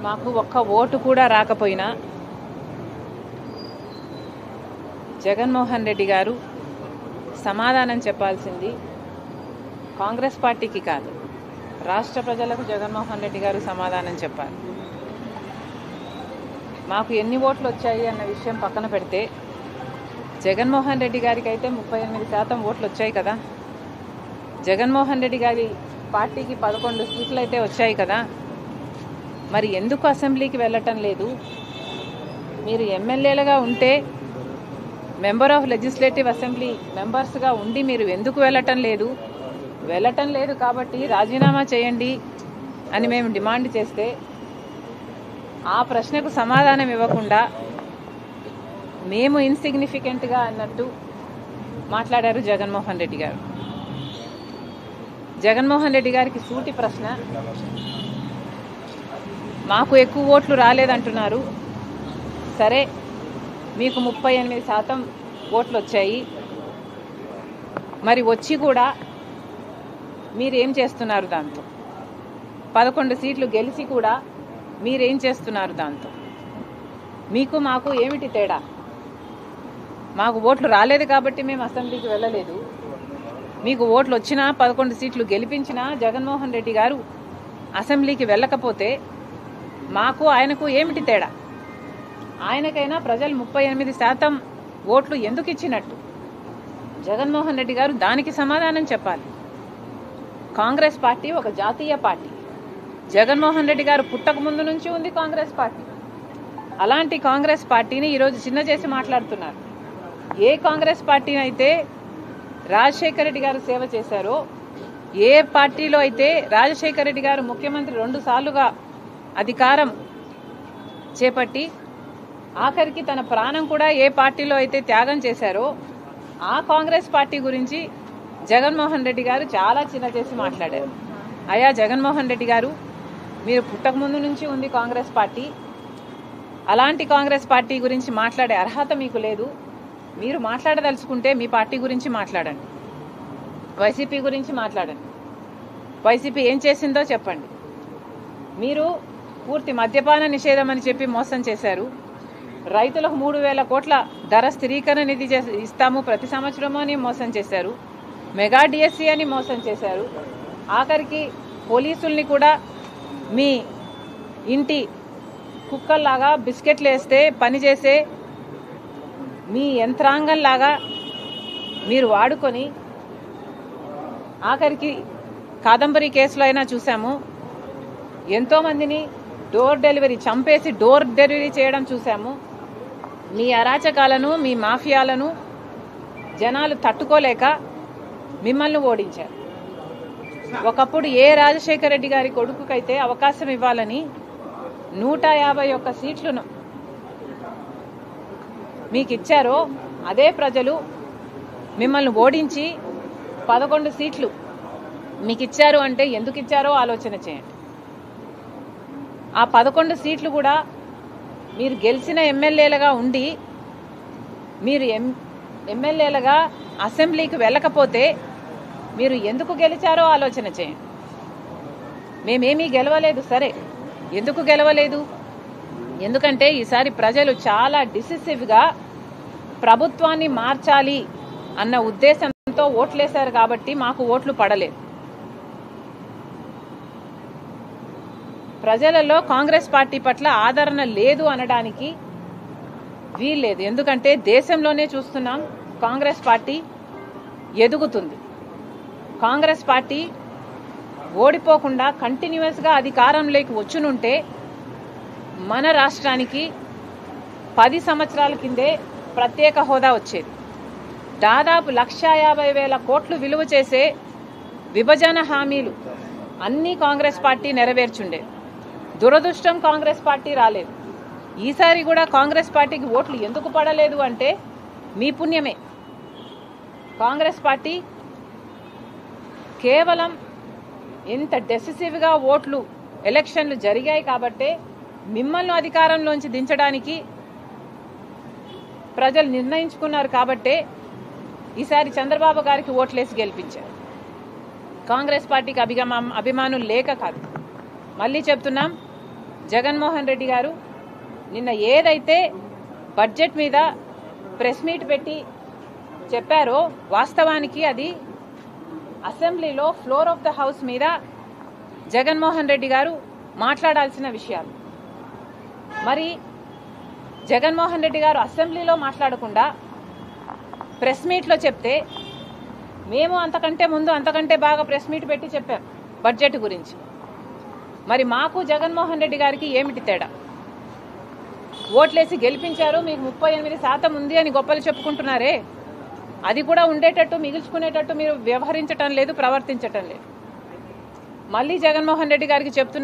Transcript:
మాకు ఒక్క ఓటు కూడా రాకపోయినా జగన్మోహన్ రెడ్డి గారు సమాధానం చెప్పాల్సింది కాంగ్రెస్ పార్టీకి కాదు, రాష్ట్ర ప్రజలకు జగన్మోహన్ రెడ్డి గారు సమాధానం చెప్పాలి. మాకు ఎన్ని ఓట్లు వచ్చాయి అన్న విషయం పక్కన పెడితే జగన్మోహన్ రెడ్డి గారికి అయితే 38% ఓట్లు వచ్చాయి కదా. జగన్మోహన్ రెడ్డి గారి పార్టీకి 11 సీట్లు అయితే వచ్చాయి కదా. మరి ఎందుకు అసెంబ్లీకి వెళ్ళటం లేదు? మీరు ఎమ్మెల్యేలుగా ఉంటే మెంబర్ ఆఫ్ లెజిస్లేటివ్ అసెంబ్లీ మెంబర్స్గా ఉండి మీరు ఎందుకు వెళ్ళటం లేదు? వెళ్ళటం లేదు కాబట్టి రాజీనామా చేయండి అని మేము డిమాండ్ చేస్తే ఆ ప్రశ్నకు సమాధానం ఇవ్వకుండా మేము ఇన్సిగ్నిఫికెంట్గా అన్నట్టు మాట్లాడారు జగన్మోహన్ రెడ్డి గారు. జగన్మోహన్ రెడ్డి గారికి సూటి ప్రశ్న, మాకు ఎక్కువ ఓట్లు రాలేదంటున్నారు. సరే, మీకు 38% ఓట్లు వచ్చాయి. మరి వచ్చి కూడా మీరేం చేస్తున్నారు దాంతో? 11 సీట్లు గెలిచి కూడా మీరేం చేస్తున్నారు దాంతో? మీకు మాకు ఏమిటి తేడా? మాకు ఓట్లు రాలేదు కాబట్టి మేము అసెంబ్లీకి వెళ్ళలేదు. మీకు ఓట్లు వచ్చినా 11 సీట్లు గెలిపించినా జగన్మోహన్ రెడ్డి గారు అసెంబ్లీకి వెళ్ళకపోతే మాకు ఆయనకు ఏమిటి తేడా? ఆయనకైనా ప్రజలు 38% ఓట్లు ఎందుకు ఇచ్చినట్టు? జగన్మోహన్ రెడ్డి గారు దానికి సమాధానం చెప్పాలి. కాంగ్రెస్ పార్టీ ఒక జాతీయ పార్టీ. జగన్మోహన్ రెడ్డి గారు పుట్టక ముందు నుంచి ఉంది కాంగ్రెస్ పార్టీ. అలాంటి కాంగ్రెస్ పార్టీని ఈరోజు చిన్న చేసి మాట్లాడుతున్నారు. ఏ కాంగ్రెస్ పార్టీని అయితే రాజశేఖర రెడ్డి గారు సేవ చేశారో, ఏ పార్టీలో అయితే రాజశేఖర రెడ్డి గారు ముఖ్యమంత్రి 2 సార్లుగా అధికారం చేపట్టి ఆఖరికి తన ప్రాణం కూడా ఏ పార్టీలో అయితే త్యాగం చేశారో ఆ కాంగ్రెస్ పార్టీ గురించి జగన్మోహన్ రెడ్డి గారు చాలా చిన్న చేసి మాట్లాడారు. అయ్యా జగన్మోహన్ రెడ్డి గారు, మీరు పుట్టకముందు నుంచి ఉంది కాంగ్రెస్ పార్టీ. అలాంటి కాంగ్రెస్ పార్టీ గురించి మాట్లాడే అర్హత మీకు లేదు. మీరు మాట్లాడదలుచుకుంటే మీ పార్టీ గురించి మాట్లాడండి, వైసీపీ గురించి మాట్లాడండి. వైసీపీ ఏం చేసిందో చెప్పండి. మీరు పూర్తి మద్యపాన నిషేధం అని చెప్పి మోసం చేశారు. రైతులకు 3,000 కోట్ల ధర స్థిరీకరణ నిధి ఇస్తాము ప్రతి సంవత్సరము అని మోసం చేశారు. మెగా డిఎస్సీ అని మోసం చేశారు. ఆఖరికి పోలీసుల్ని కూడా మీ ఇంటి కుక్కల్లాగా బిస్కెట్లు వేస్తే పనిచేసే మీ యంత్రాంగంలాగా మీరు వాడుకొని ఆఖరికి కాదంబరి కేసులో అయినా చూసాము, ఎంతోమందిని డోర్ డెలివరీ చంపేసి డోర్ డెలివరీ చేయడం చూసాము. మీ అరాచకాలను, మీ మాఫియాలను జనాలు తట్టుకోలేక మిమ్మల్ని ఓడించారు. ఒకప్పుడు ఏ రాజశేఖర రెడ్డి గారి కొడుకుకైతే అవకాశం ఇవ్వాలని 151 సీట్లను మీకు ఇచ్చారో అదే ప్రజలు మిమ్మల్ని ఓడించి 11 సీట్లు మీకు ఇచ్చారు. అంటే ఎందుకు ఇచ్చారో ఆలోచన చేయండి. ఆ 11 సీట్లు కూడా మీరు గెలిచిన ఎమ్మెల్యేలుగా ఉండి మీరు ఎమ్మెల్యేలుగా అసెంబ్లీకి వెళ్ళకపోతే మీరు ఎందుకు గెలిచారో ఆలోచన చేయండి. మేమేమీ గెలవలేదు. సరే, ఎందుకు గెలవలేదు? ఎందుకంటే ఈసారి ప్రజలు చాలా డిసిసివ్గా ప్రభుత్వాన్ని మార్చాలి అన్న ఉద్దేశంతో ఓట్లేశారు కాబట్టి మాకు ఓట్లు పడలేదు. ప్రజలలో కాంగ్రెస్ పార్టీ పట్ల ఆదరణ లేదు అనడానికి వీల్లేదు. ఎందుకంటే దేశంలోనే చూస్తున్నాం, కాంగ్రెస్ పార్టీ ఎదుగుతుంది. కాంగ్రెస్ పార్టీ ఓడిపోకుండా కంటిన్యూస్గా అధికారంలోకి వచ్చునుంటే మన రాష్ట్రానికి 10 సంవత్సరాల కిందే ప్రత్యేక హోదా వచ్చేది. దాదాపు 1,50,000 కోట్లు విలువ చేసే విభజన హామీలు అన్నీ కాంగ్రెస్ పార్టీ నెరవేర్చుండే. దురదృష్టం కాంగ్రెస్ పార్టీ రాలేదు. ఈసారి కూడా కాంగ్రెస్ పార్టీకి ఓట్లు ఎందుకు పడలేదు అంటే మీ పుణ్యమే. కాంగ్రెస్ పార్టీ కేవలం ఇంత డెసిసివ్గా ఓట్లు ఎలక్షన్లు జరిగాయి కాబట్టే మిమ్మల్ని అధికారంలోంచి దించడానికి ప్రజలు నిర్ణయించుకున్నారు. కాబట్టే ఈసారి చంద్రబాబు గారికి ఓట్లేసి గెలిపించారు. కాంగ్రెస్ పార్టీకి అభిమానులు లేక కాదు. మళ్ళీ చెప్తున్నాం, జగన్మోహన్ రెడ్డి గారు నిన్న ఏదైతే బడ్జెట్ మీద ప్రెస్ మీట్ పెట్టి చెప్పారో వాస్తవానికి అది అసెంబ్లీలో ఫ్లోర్ ఆఫ్ ద హౌస్ మీద జగన్మోహన్ రెడ్డి గారు మాట్లాడాల్సిన విషయాలు. మరి జగన్మోహన్ రెడ్డి గారు అసెంబ్లీలో మాట్లాడకుండా ప్రెస్ మీట్లో చెప్తే మేము అంతకంటే ముందు అంతకంటే బాగా ప్రెస్ మీట్ పెట్టి చెప్పాం బడ్జెట్ గురించి. మరి మాకు జగన్మోహన్ రెడ్డి గారికి ఏమిటి తేడా? ఓట్లేసి గెలిపించారు, మీకు 38% ఉంది అని గొప్పలు చెప్పుకుంటున్నారే, అది కూడా ఉండేటట్టు మిగిల్చుకునేటట్టు మీరు వ్యవహరించటం లేదు, ప్రవర్తించటం లేదు. మళ్ళీ జగన్మోహన్ రెడ్డి గారికి చెప్తున్నారు